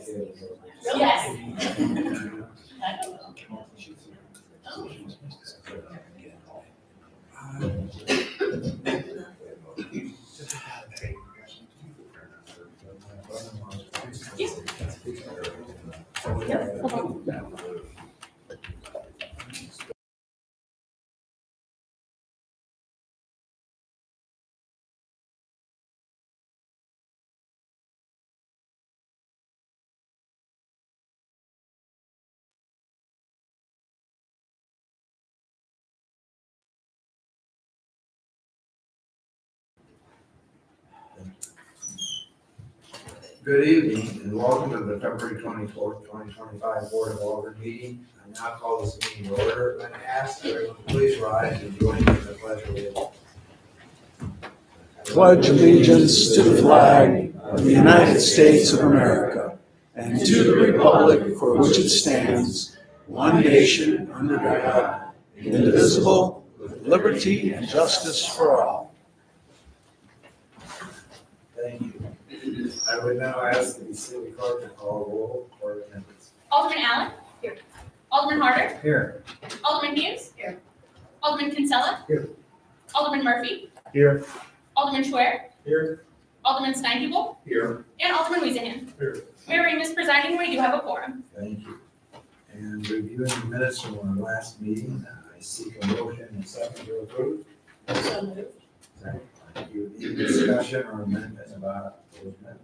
Yes. I don't know. Good evening and welcome to the February 24th, 2025 Board of Aldermen meeting. I now call this meeting to order. I'm going to ask everyone to please rise and join me in the pledge of allegiance. Pledge allegiance to the flag of the United States of America and to the republic for which it stands, one nation under God, indivisible, with liberty and justice for all. Thank you. I would now ask the city clerk to call roll for attendance. Alderman Allen? Here. Alderman Harder? Here. Alderman Hughes? Here. Alderman Kinsella? Here. Alderman Murphy? Here. Alderman Schwer? Here. Alderman Steinhubel? Here. And Alderman Weezahan. Here. Mayor Ring is presiding, we do have a quorum. Thank you. And reviewing the minutes from our last meeting, I seek a motion and second to approve. So moved. Second. Thank you. Any discussion or amendment about those minutes?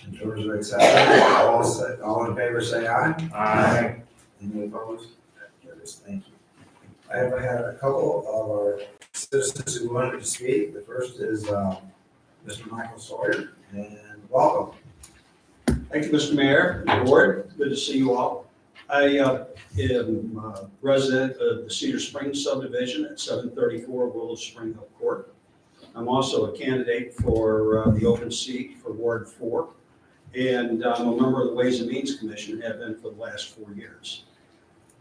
In terms of acceptance, all in favor say aye. Aye. Any opposed? That carries. Thank you. I have had a couple of our citizens who wanted to speak. The first is Mr. Michael Sawyer, and welcome. Thank you, Mr. Mayor, and board. Good to see you all. I am a resident of the Cedar Springs subdivision at 734 Willow Spring Hill Court. I'm also a candidate for the open seat for Ward 4, and I'm a member of the Ways and Means Commission, have been for the last 4 years.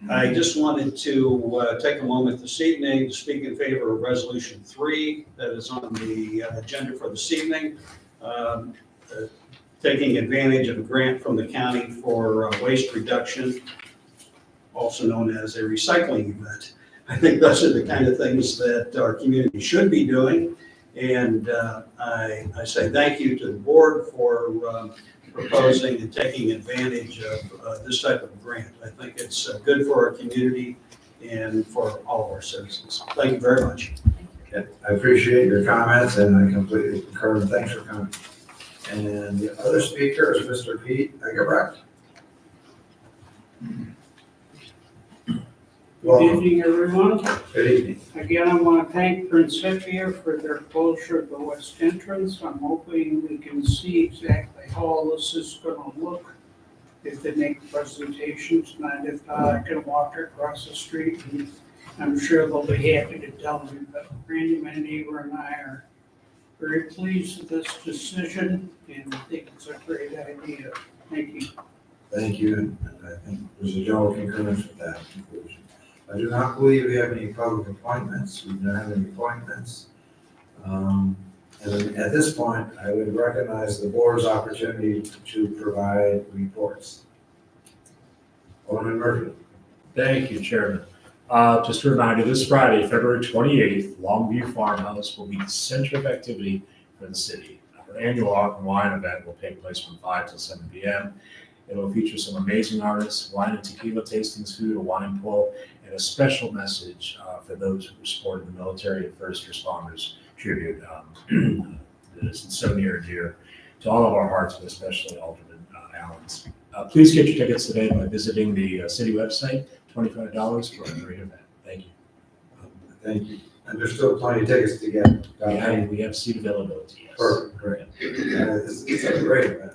I just wanted to take a moment this evening to speak in favor of Resolution 3 that is on the agenda for this evening. Taking advantage of a grant from the county for waste reduction, also known as a recycling event. I think those are the kind of things that our community should be doing. And I say thank you to the board for proposing and taking advantage of this type of grant. I think it's good for our community and for all of our citizens. Thank you very much. Okay. I appreciate your comments, and I completely concur, and thanks for coming. And the other speaker is Mr. Pete Egebrecht. Good Welcome. evening, everyone. Good evening. Again, I want to thank Principia for their closure of the west entrance. I'm hoping we can see exactly how all this is going to look if they make the presentation tonight. If not, I can walk across the street, and I'm sure they'll be happy to tell me. But Randy, my neighbor, and I are very pleased with this decision, and I think it's a great idea. Thank you. Thank you, and I think there's a general concurrence with that conclusion. I do not believe we have any public appointments. We don't have any appointments. And at this point, I would recognize the board's opportunity to provide reports. Alderman Murphy. Thank you, Chairman. Just a reminder, this Friday, February 28th, Longview Farmhouse will be the center of activity for the city. Our annual Art and Wine event will take place from 5 till 7 p.m. It will feature some amazing artists, wine and tequila tastings, food, a wine pull, and a special message for those who supported the military and first responders tribute. This is so near and dear to all of our hearts, but especially Alderman Allen's. Please get your tickets today by visiting the city website. $25 for a great event. Thank you. Thank you. And there's still plenty of tickets to get. We have seat availability. Yes. Perfect, great. It's a great event.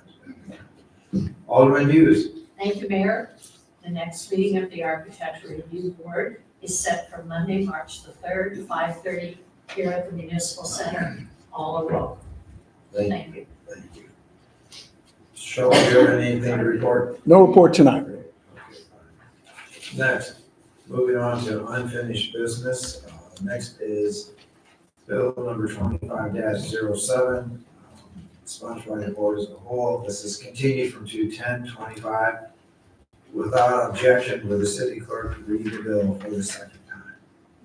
Alderman Hughes. Thank you, Mayor. The next meeting of the Architecture Review Board is set for Monday, March the 3rd, 5:30 here at the Municipal Center. All are welcome. Thank you. Thank you. Shall we have anything to report? No report tonight. Next, moving on to unfinished business. Next is bill number 25-07. sponsored by the board as a whole. This is continued from 2/10/25. Without objection, will the city clerk read the bill for the second time?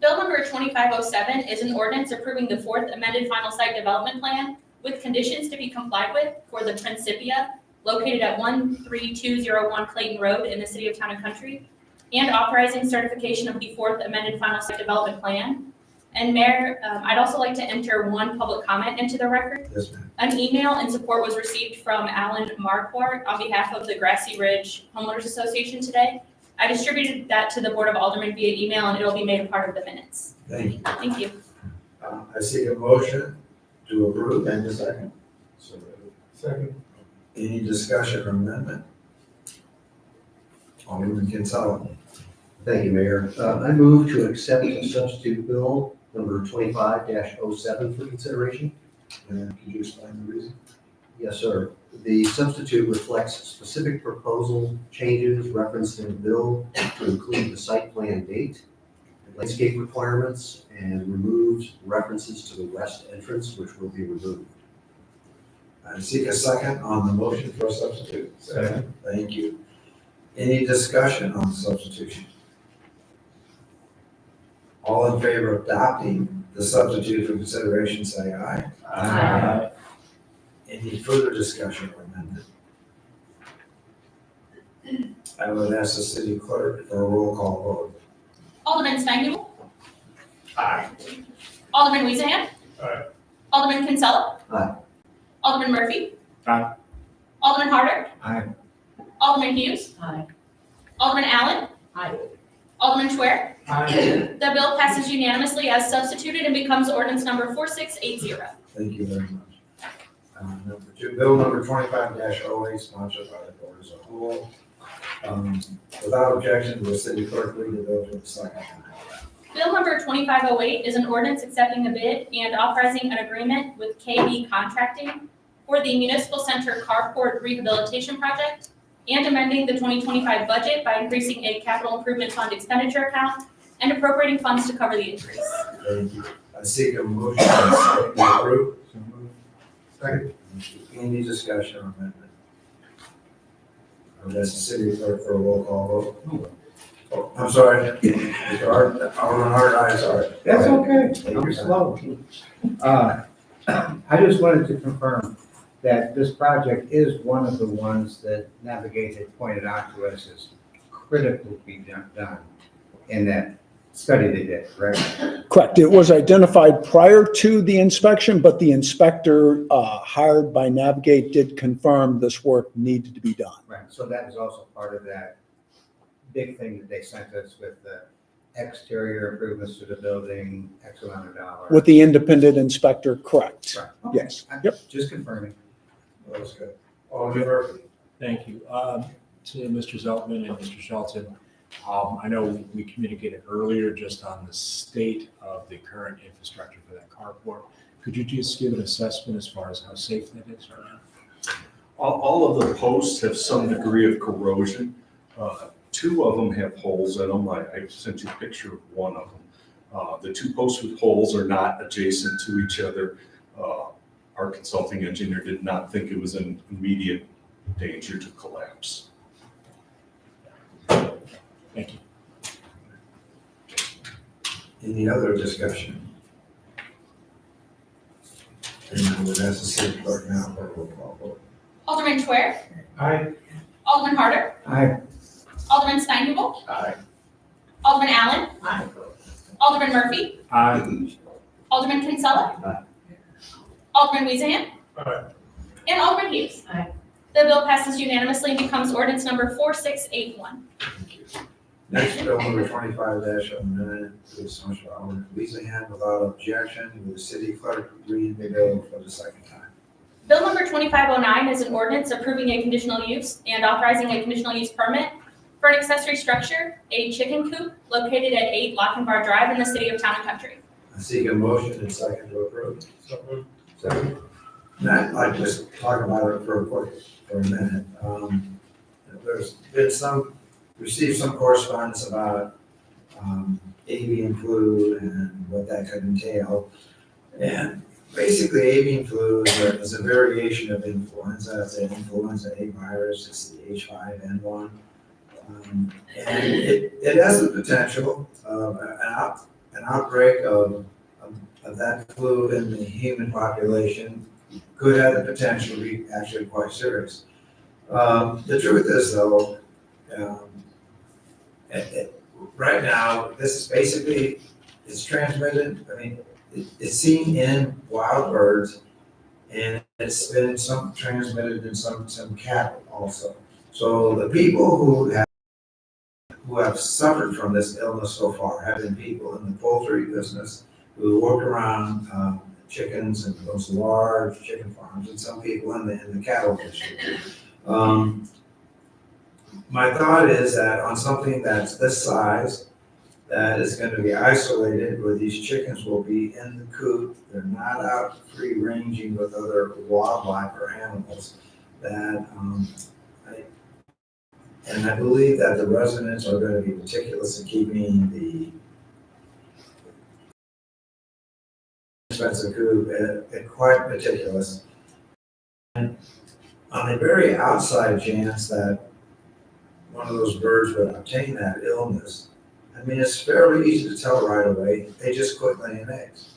Bill number 2507 is an ordinance approving the fourth amended final site development plan with conditions to be complied with for the Principia located at 13201 Clayton Road in the city of Town and Country, and authorizing certification of the fourth amended final site development plan. And Mayor, I'd also like to enter one public comment into the record. Yes, ma'am. An email and support was received from Alan Marquardt on behalf of the Grassy Ridge Homeowners Association today. I distributed that to the Board of Aldermen via email, and it'll be made a part of the minutes. Thank you. Thank you. I seek a motion to approve and a second. Second. Any discussion or amendment? Alderman Kinsella. Thank you, Mayor. I move to accept the substitute bill number 25-07 for consideration. And could you explain the reason? Yes, sir. The substitute reflects specific proposal changes referenced in the bill to include the site plan date, landscape requirements, and removes references to the west entrance, which will be removed. I seek a second on the motion for substitute. Second. Thank you. Any discussion on substitution? All in favor of adopting the substitute for consideration, say aye. Aye. Any further discussion or amendment? I would ask the city clerk for a roll call vote. Alderman Steinhubel. Aye. Alderman Weezahan. Aye. Alderman Kinsella. Aye. Alderman Murphy. Aye. Alderman Harder. Aye. Alderman Hughes. Aye. Alderman Allen. Aye. Alderman Schwer. Aye. The bill passes unanimously as substituted and becomes ordinance number 4680. Thank you very much. Number two, bill number 25-08, sponsored by the board as a whole. Without objection, will the city clerk read the bill for the second time? Bill number 2508 is an ordinance accepting a bid and authorizing an agreement with KB Contracting for the Municipal Center Carport Rehabilitation Project and amending the 2025 budget by increasing a capital improvement fund expenditure account and appropriating funds to cover the increase. Thank you. I seek a motion and a second to approve. Second. Any discussion or amendment? I would ask the city clerk for a roll call vote. Oh, I'm sorry. Mr. Hart, Alderman Hart, I'm sorry. That's okay, Take I'm your slow. I just wanted to confirm that this project is one of the ones that Navigate had pointed out to us as critical to be done in that study they did, correct? Correct. It was identified prior to the inspection, but the inspector hired by Navigate did confirm this work needed to be done. Right, so that was also part of that big thing that they sent us with the exterior improvements to the building, X amount of dollars. With the independent inspector, correct. Right, okay. Yes. I'm Yep. Just confirming. That was good. Alderman Murphy. Thank you. To Mr. Zeltman and Mr. Shelton, I know we communicated earlier just on the state of the current infrastructure for that carport. Could you just give an assessment as far as how safe that is right now? All of the posts have some degree of corrosion. Two of them have holes in them. I sent you a picture of one of them. The two posts with holes are not adjacent to each other. Our consulting engineer did not think it was in immediate danger to collapse. Thank you. Any other discussion? And I would ask the city clerk now for a roll call vote. Alderman Schwer. Aye. Alderman Harder. Aye. Alderman Steinhubel. Aye. Alderman Allen. Aye. Alderman Murphy. Aye. Alderman Kinsella. Aye. Alderman Weezahan. Aye. And Alderman Hughes. Aye. The bill passes unanimously and becomes ordinance number 4681. Next, bill number 25-09, is sponsored by Alderman Weezahan. Without objection, will the city clerk read the bill for the second time? Bill number 2509 is an ordinance approving a conditional use and authorizing a conditional use permit for an accessory structure, a chicken coop located at 8 Lochinvar Drive in the city of Town and Country. I seek a motion and second to approve. Second. And I'd like to just talk about it for a minute. There's been received some correspondence about avian flu and what that could entail. And basically avian flu is a variation of influenza. It's an influenza A virus. It's the H5N1. And it has the potential of an outbreak of that flu in the human population could have the potential to be actually quite serious. The truth is though, um, right now, this is basically, it's transmitted, I mean, it's seen in wild birds and it's been transmitted in some cattle also. So the people who have suffered from this illness so far have been people in the poultry business who work around chickens and those large chicken farms, and some people in the cattle industry. My thought is that on something that's this size, that is going to be isolated, where these chickens will be in the coop, they're not out free ranging with other wildlife or animals, that I believe that the residents are going to be meticulous in keeping the expensive coop quite meticulous. And on the very outside chance that one of those birds would obtain that illness, I mean, it's fairly easy to tell right away. They just quit laying eggs.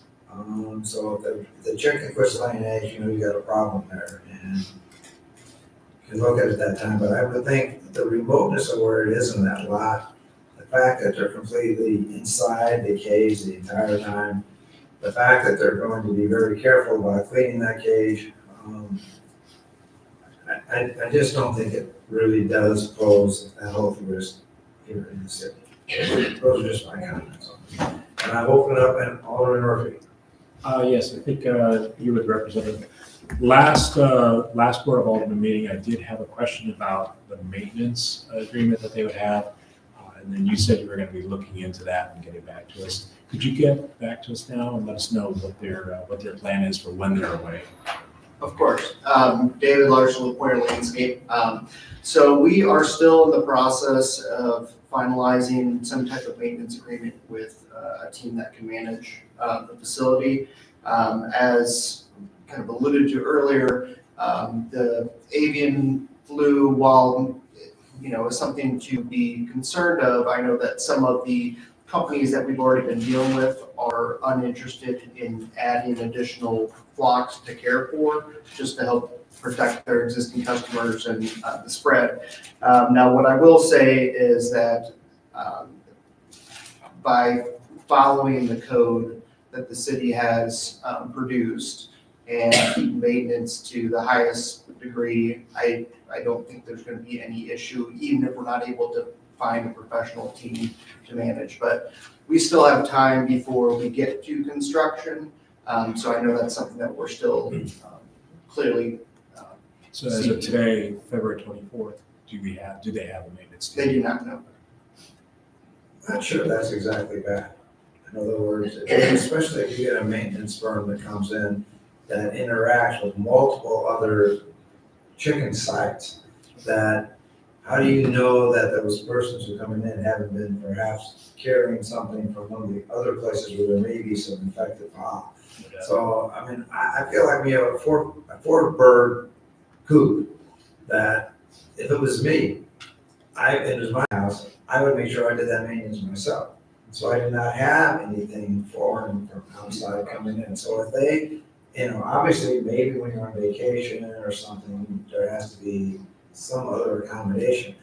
So if the chicken quits laying eggs, you know you got a problem there. And you can look at it at that time, but I would think the remoteness of where it is in that lot, the fact that they're completely inside the cage the entire time, the fact that they're going to be very careful about cleaning that cage, I just don't think it really does pose a health risk here in the city. Those are just my comments on it. And I've opened up and Alderman Murphy. Yes, I think you would represent last Board of Alderman meeting, I did have a question about the maintenance agreement that they would have. And then you said you were going to be looking into that and getting back to us. Could you get back to us now and let us know what their plan is for when they're away? Of course. David Larson with Pointer Landscape. So we are still in the process of finalizing some type of maintenance agreement with a team that can manage the facility. As kind of alluded to earlier, the avian flu, while is something to be concerned of, I know that some of the companies that we've already been dealing with are uninterested in adding additional flocks to care for, just to help protect their existing customers and the spread. Now, what I will say is that by following the code that the city has produced and keep maintenance to the highest degree, I don't think there's going to be any issue, even if we're not able to find a professional team to manage. But we still have time before we get to construction. So I know that's something that we're still clearly. So as of today, February 24th, do they have a maintenance team? They do not know. Not sure that's exactly bad. In other words, especially if you get a maintenance firm that comes in that interacts with multiple other chicken sites, that how do you know that those persons who are coming in haven't been perhaps carrying something from one of the other places where there may be some infected fowl? Yeah. So, I mean, I feel like we have a four bird coop that if it was me, it was my house, I would make sure I did that maintenance myself. So I did not have anything foreign from outside coming in. So if they, obviously maybe when you're on vacation or something, there has to be some other accommodation.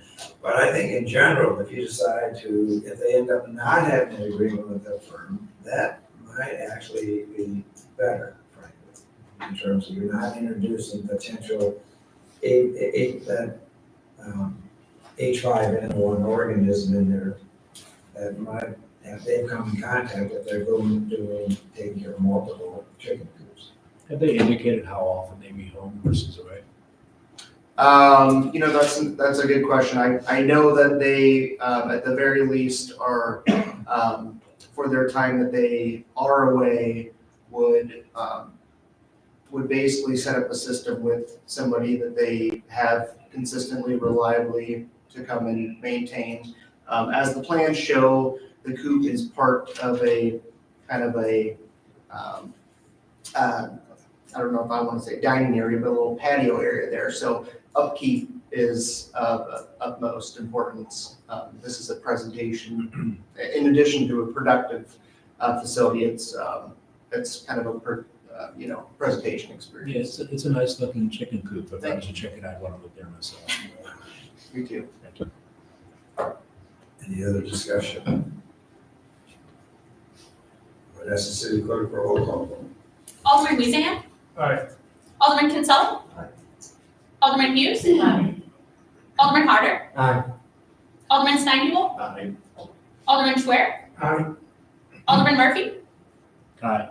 But I think in general, if you decide if they end up not having an agreement with that firm, that might actually be better, frankly, in terms of you're not introducing potential H5N1 organism in there that might, if they come in contact, if they're taking care of multiple chicken coops. Have they indicated how often they be home versus away? That's a good question. I know that they, at the very least, are for their time that they are away, would basically set up a system with somebody that they have consistently, reliably to come and maintain. As the plans show, the coop is part of a kind of a I don't know if I want to say dining area, but a little patio area there. So upkeep is of utmost importance. This is a presentation, in addition to a productive facility, it's kind of a presentation experience. Yeah, it's a nice looking chicken coop. If I was a chicken, I'd want to live there myself. Me too. Thank you. Any other discussion? Would ask the city clerk for a roll call vote. Alderman Weezahan. Aye. Alderman Kinsella. Aye. Alderman Hughes. Aye. Alderman Harder. Aye. Alderman Steinhubel. Aye. Alderman Schwer. Aye. Alderman Murphy. Aye.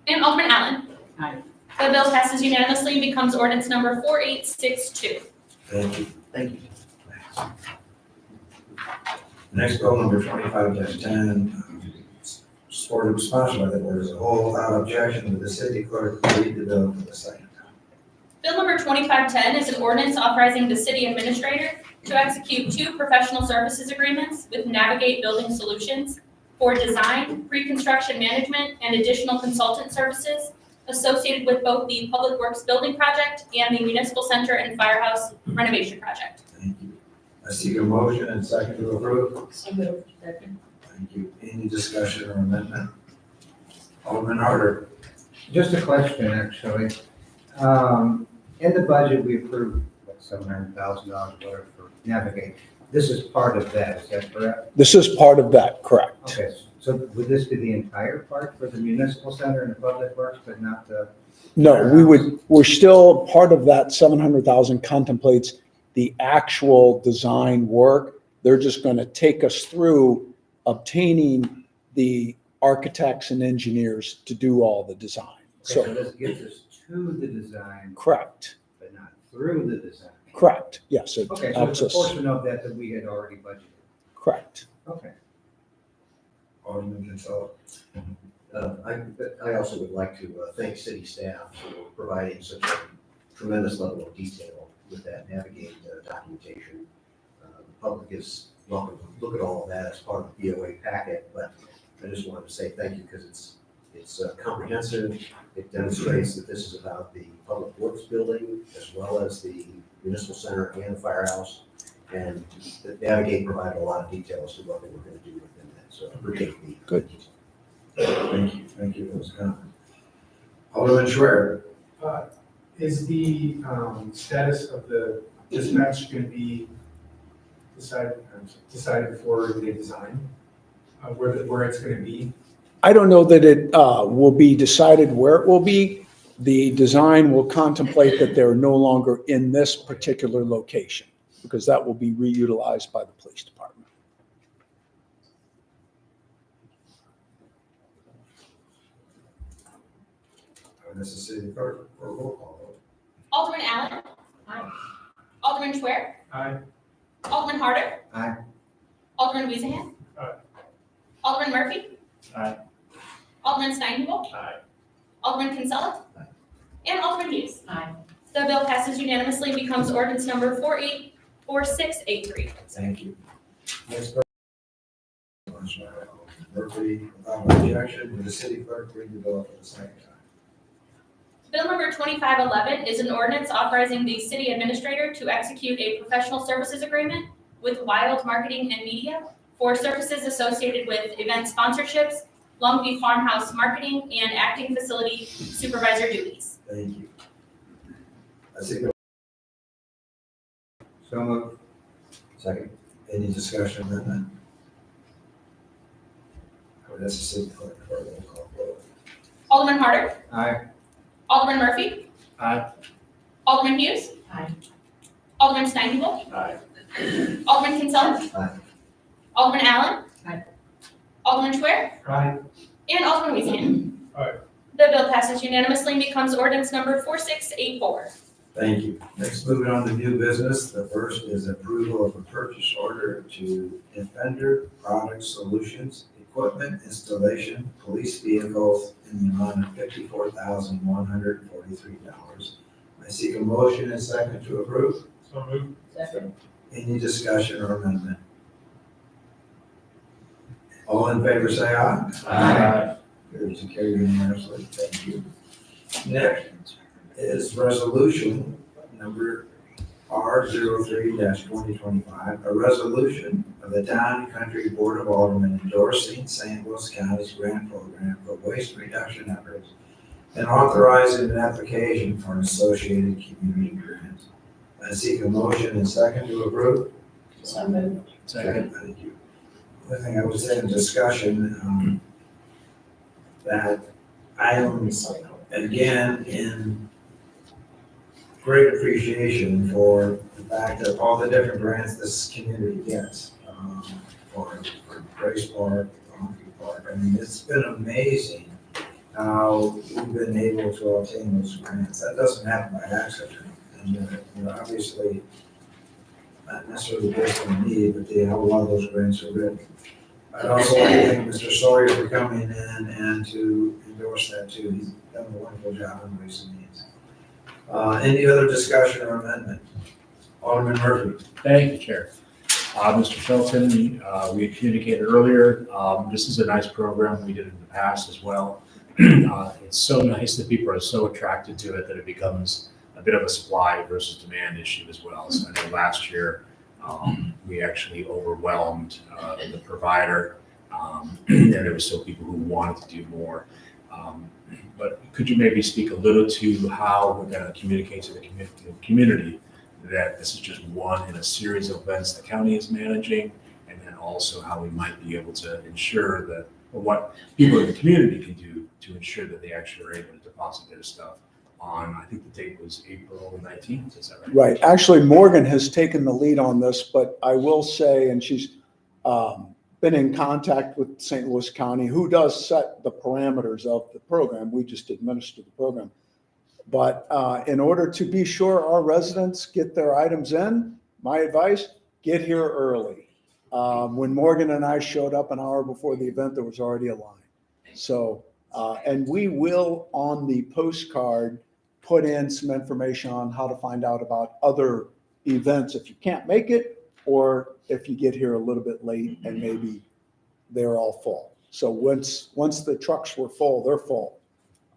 And Alderman Allen. Aye. The bill passes unanimously and becomes ordinance number 4862. Thank you. Thank you. Next bill, number 25-10, supported and sponsored by the board as a whole, without objection, to the city clerk to read the bill for the second time. Bill number 2510 is an ordinance authorizing the city administrator to execute 2 professional services agreements with Navigate Building Solutions for design, pre-construction management, and additional consultant services associated with both the Public Works Building Project and the Municipal Center and Firehouse renovation project. Thank you. I seek a motion and second to approve. So moved. Second. Thank you. Any discussion or amendment? Alderman Harder. Just a question, actually. In the budget, we approved $700,000 whatever for Navigate. This is part of that, is that correct? This is part of that, correct? Okay, so would this be the entire part for the municipal center and the public works, but not the? No, we're still, part of that 700,000 contemplates the actual design work. They're just going to take us through obtaining the architects and engineers to do all the design. So So, this gets us to the design, correct, but not through the design. correct, yes, it Okay, so helps it's a us, portion of that that we had already budgeted. correct. Okay. Alderman Kinsella. I also would like to thank city staff for providing such a tremendous level of detail with that Navigate documentation. The public is welcome to look at all of that as part of the BOA packet, but I just wanted to say thank you because it's comprehensive. It demonstrates that this is about the Public Works building as well as the Municipal Center and the Firehouse. And the Navigate provided a lot of detail as to what they were going to do within that, so I appreciate the Good. Thank you for those comments. Alderman Schwer. Is the status of the dispatch going to be decided before they design where it's going to be? I don't know that it will be decided where it will be. The design will contemplate that they're no longer in this particular location, because that will be reutilized by the police department. This is city clerk for a roll call vote. Alderman Allen. Aye. Alderman Schwer. Aye. Alderman Harder. Aye. Alderman Weezahan. Aye. Alderman Murphy. Aye. Alderman Steinhubel. Aye. Alderman Kinsella. Aye. And Alderman Hughes. Aye. The bill passes unanimously and becomes ordinance number 484683. Thank you. Next bill. Murphy, without objection, will the city clerk read the bill for the second time? Bill number 2511 is an ordinance authorizing the city administrator to execute a professional services agreement with Wild Marketing and Media for services associated with event sponsorships, Longview Farmhouse marketing, and acting facility supervisor duties. Thank you. I seek a So moved. second. Any discussion on that? That's the city clerk for a roll call vote. Alderman Harder. Aye. Alderman Murphy. Aye. Alderman Hughes. Aye. Alderman Steinhubel. Aye. Alderman Kinsella. Aye. Alderman Allen. Aye. Alderman Schwer. Aye. And Alderman Weezahan. Aye. The bill passes unanimously and becomes ordinance number 4684. Thank you. Next, moving on to new business. The first is approval of a purchase order to Defender Product Solutions, equipment installation, police vehicles in the amount of $54,143. I seek a motion and second to approve. So moved. Second. Any discussion or amendment? All in favor say aye. Aye. Carries and carried unanimously. Thank you. Next is resolution number R03-2025, a resolution of the Town and Country Board of Aldermen endorsing St. Louis County's grant program for waste reduction efforts and authorizing an application for an associated community grant. I seek a motion and second to approve. So moved. Second. Thank you. The thing I was in discussion, that I am again in great appreciation for the fact that all the different grants this community gets, for Grace Park, Donkey Park. I mean, it's been amazing how we've been able to obtain those grants. That doesn't happen by accident. And, obviously, not necessarily based on need, but how a lot of those grants are written. I'd also like to thank Mr. Sawyer for coming in and to endorse that too. He's done a wonderful job on Ways and Means. Any other discussion or amendment? Alderman Murphy. Thank you, Chair. Mr. Shelton, we had communicated earlier. This is a nice program. We did it in the past as well. It's so nice that people are so attracted to it that it becomes a bit of a supply versus demand issue as well. So I know last year we actually overwhelmed the provider, and there were still people who wanted to do more. But could you maybe speak a little to how we're going to communicate to the community that this is just one in a series of events the county is managing, and then also how we might be able to ensure that, or what people in the community can do to ensure that they actually are able to deposit their stuff on, I think the date was April 19th, is that right? Right. Actually, Morgan has taken the lead on this, but I will say, and she's been in contact with St. Louis County, who does set the parameters of the program. We just administer the program. But in order to be sure our residents get their items in, my advice, get here early. When Morgan and I showed up an hour before the event, there was already a line. So, and we will on the postcard put in some information on how to find out about other events if you can't make it, or if you get here a little bit late and maybe they're all full. So once the trucks were full, they're full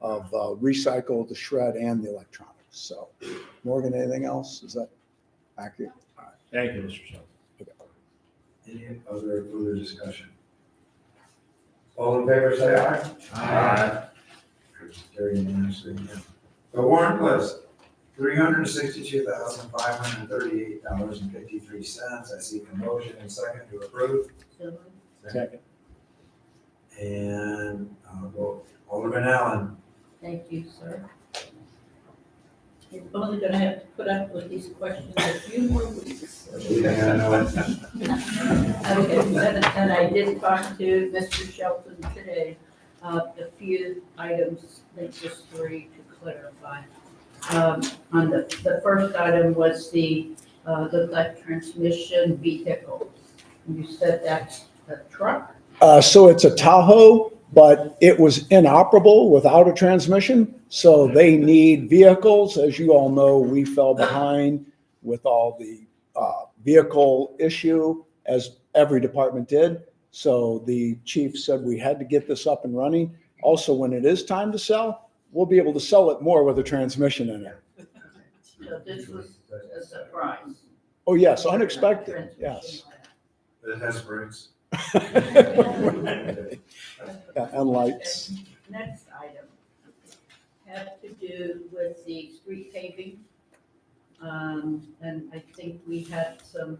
of recycle, the shred, and the electronics. So, Morgan, anything else? Is that accurate? Thank you, Mr. Shelton. Any other further discussion? All in favor, say aye. Aye. Carried unanimously. The warrant list, $362,538.53. I seek a motion and second to approve. So moved. Second. And vote. Alderman Allen. Thank you, sir. You're only gonna have to put up with these questions a few more weeks. Yeah, I know. Okay, and I did talk to Mr. Shelton today, a few items, I think just three to clarify. On the first item was the light transmission vehicle. You said that's a truck? So it's a Tahoe, but it was inoperable without a transmission. So they need vehicles. As you all know, we fell behind with all the vehicle issue, as every department did. So the chief said we had to get this up and running. Also, when it is time to sell, we'll be able to sell it more with a transmission in it. So this was a surprise. Oh, yes, unexpected, yes. It has brakes. Yeah, and lights. Next item had to do with the street paving. And I think we had some,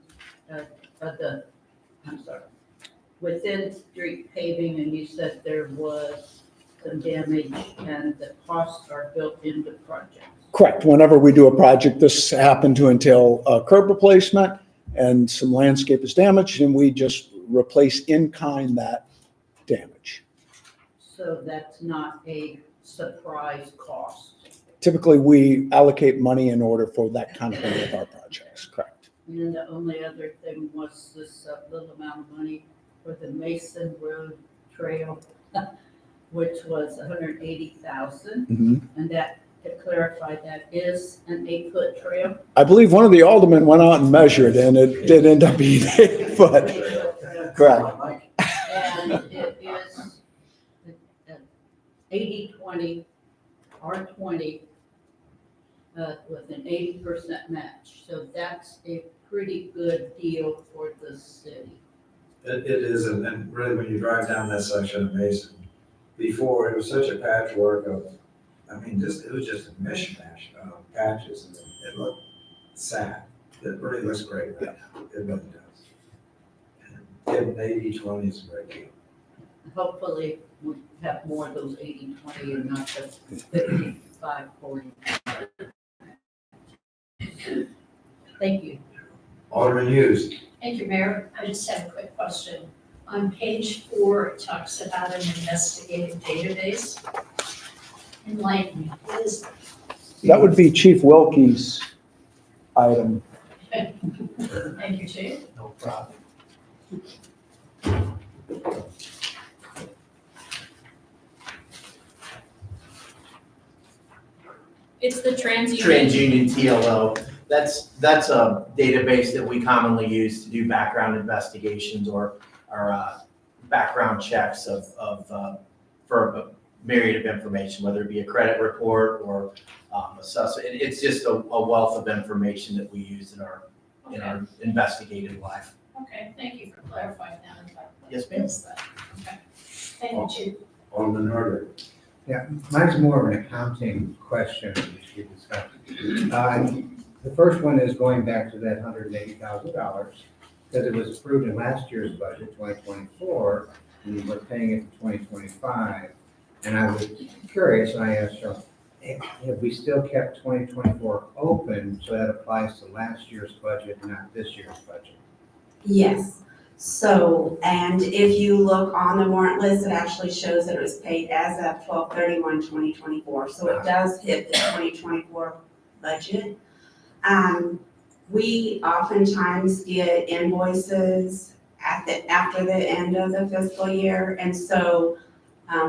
within street paving, and you said there was some damage and the costs are built into projects. Correct. Whenever we do a project, this happened to entail a curb replacement and some landscape is damaged, and we just replace in kind that damage. So that's not a surprise cost. Typically, we allocate money in order for that kind of thing with our projects, correct? And then the only other thing was this little amount of money for the Mason Road Trail, which was $180,000. And that, to clarify, that is an 8-foot trail. I believe one of the aldermen went out and measured, and it did end up being 8 foot. 8-foot trail. Correct. And it is 80/20 R20 with an 80% match. So that's a pretty good deal for the city. It is, and really when you drive down that section of Mason, before it was such a patchwork of, I mean, it was just a mishmash of patches and it looked sad. It really looks great right now. It really does. And getting 80/20 is a great deal. Hopefully we have more of those 80/20 and not just 55/40. Thank you. Alderman Hughes. Thank you, Mayor. I just have a quick question. On page 4, it talks about an investigative database. Enlighten me, what is that? That would be Chief Wilkie's item. Thank you, Chief. No problem. It's the TransUnion. TransUnion TLO. That's a database that we commonly use to do background investigations or background checks for a myriad of information, whether it be a credit report or assessment. It's just a wealth of information that we use in our investigative life. Okay, thank you for clarifying that. Yes, ma'am. Okay. Thank you, Chief. Alderman Harder. Yeah, mine's more of an accounting question which we discussed. The first one is going back to that $180,000, because it was approved in last year's budget, 2024, and we were paying it in 2025. And I was curious, and I asked Cheryl, have we still kept 2024 open, so that applies to last year's budget, not this year's budget? Yes. So, and if you look on the warrant list, it actually shows that it was paid as of 12/31/2024. So it does hit the 2024 budget. We oftentimes get invoices after the end of the fiscal year. And so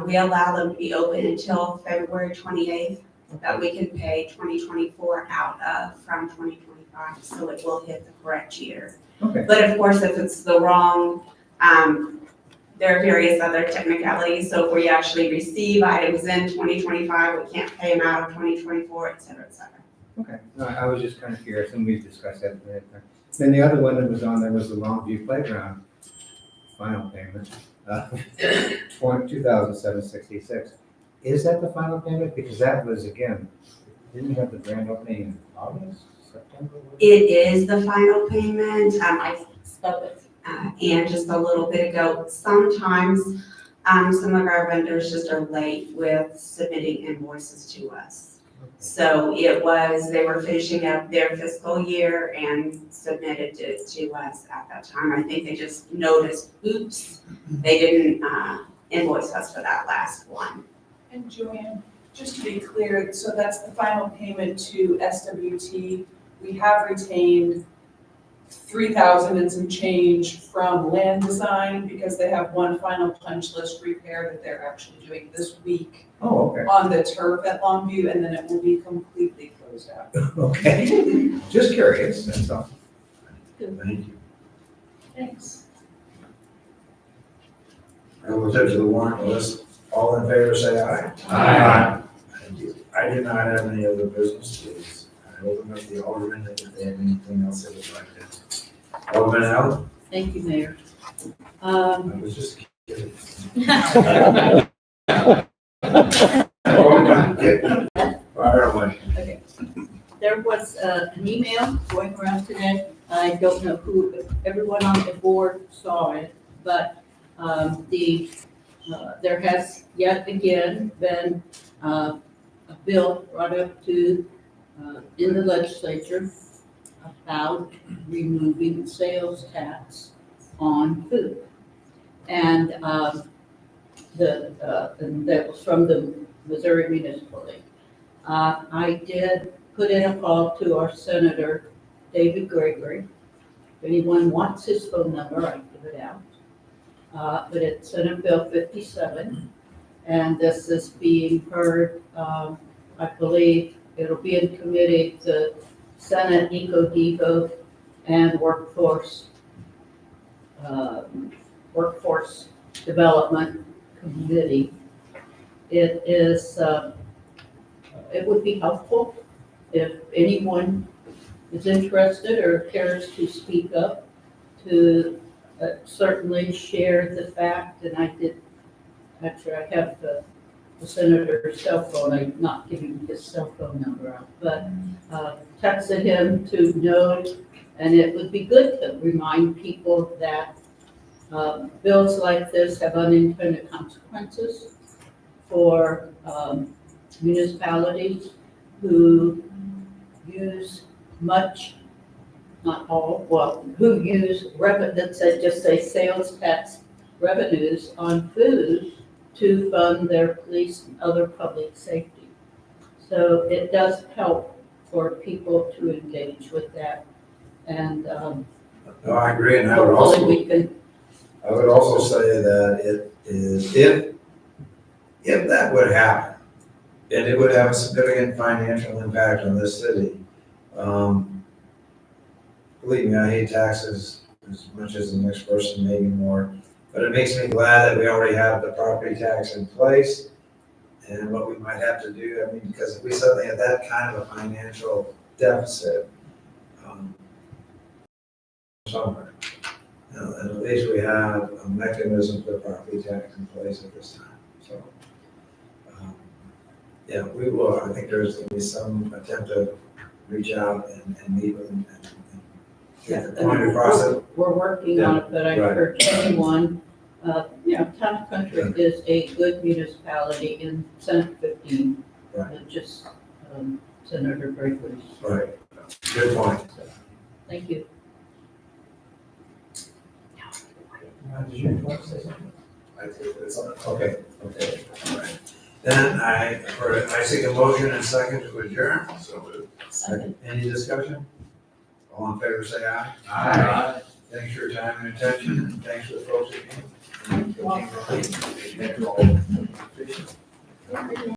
we allow them to be open until February 28th, that we can pay 2024 out of from 2025. So it will hit the correct year. Okay. But of course, if it's the wrong, there are various other technicalities. So if we actually receive items in 2025, we can't pay them out of 2024, et cetera, et cetera. Okay, no, I was just kind of curious, and we've discussed that. Then the other one that was on there was the Longview Playground final payment, 2,766. Is that the final payment? Because that was, again, didn't have the grand opening in August, September? It is the final payment. I spoke with Ann just a little bit ago. Sometimes some of our vendors just are late with submitting invoices to us. So they were finishing up their fiscal year and submitted it to us at that time. I think they just noticed, oops, they didn't invoice us for that last one. And Joanne, just to be clear, so that's the final payment to SWT. We have retained 3,000 and some change from land design because they have one final punch list repair that they're actually doing this week. Oh, okay. On the turf at Longview, and then it will be completely closed out. Okay, just curious, that's all. Thank you. Thanks. I will touch the warrant list. All in favor, say aye. Aye. Thank you. I do not have any other business, please. I open up the Aldermen if they have anything else they would like to. Alderman Allen? Thank you, Mayor. I was just kidding. Fire away. Okay. There was an email going around today. I don't know who, everyone on the board saw it, but there has yet again been a bill brought up to in the legislature about removing sales tax on food. And that was from the Missouri Municipal League. I did put in a call to our Senator, David Gregory. If anyone wants his phone number, I can give it out. But it's Senate Bill 57, and this is being heard, I believe it'll be in committee, the Senate Eco-Devo and Workforce Development Committee. It is it would be helpful if anyone is interested or cares to speak up, to certainly share the fact, and I did, actually, I have the senator's cell phone, I'm not giving his cell phone number out, but texted him to note, and it would be good to remind people that bills like this have unintended consequences for municipalities who use much, not all, well, who use let's just say sales tax revenues on food to fund their police and other public safety. So it does help for people to engage with that. And No, I agree, and I would hopefully also, we can, I would also say that it is, if that would happen, and it would have a significant financial impact on this city. Believe me, I hate taxes as much as the next person, maybe more, but it makes me glad that we already have the property tax in place. And what we might have to do, I mean, because if we suddenly have that kind of a financial deficit, somewhere, and at least we have a mechanism for property tax in place at this time, so. Yeah, we will, I think there's going to be some attempt to reach out and meet with them and get the point across it. we're working on it, but I Right. encourage anyone, Town and Country is a good municipality in Senate 15. Right. Just Senator Gregory's. Right, good point. Thank you. Did you want to say something? I think it's on. Okay, all right. Then I seek a motion and second to adjourn. So moved. Second. Any discussion? All in favor, say aye. Aye. Thanks for your time and attention, and thanks for the folks that came. Well, Thank you all.